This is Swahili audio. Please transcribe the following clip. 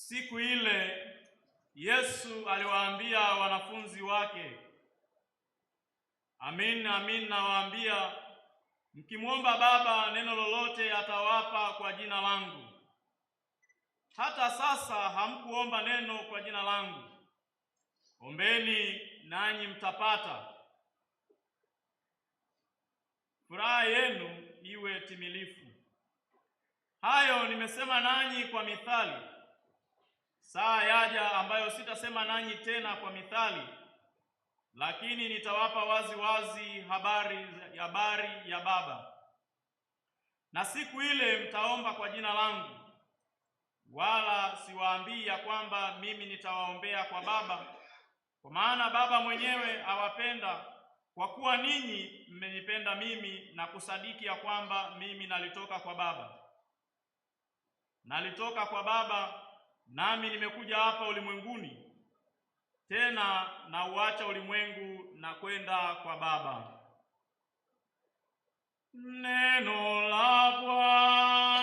Siku ile Yesu aliwaambia wanafunzi wake, amin amin nawaambia, mkimwomba Baba neno lolote atawapa kwa jina langu. Hata sasa hamkuomba neno kwa jina langu. Ombeni nanyi mtapata, furaha yenu iwe timilifu. Hayo nimesema nanyi kwa mithali. Saa yaja ambayo sitasema nanyi tena kwa mithali, lakini nitawapa wazi wazi habari ya Baba. Na siku ile mtaomba kwa jina langu, wala siwaambii ya kwamba mimi nitawaombea kwa Baba, kwa maana Baba mwenyewe awapenda, kwa kuwa ninyi mmenipenda mimi na kusadiki ya kwamba mimi nalitoka kwa Baba. Nalitoka kwa Baba, nami nimekuja hapa ulimwenguni. Tena nauacha ulimwengu na kwenda kwa Baba. Neno la Bwana.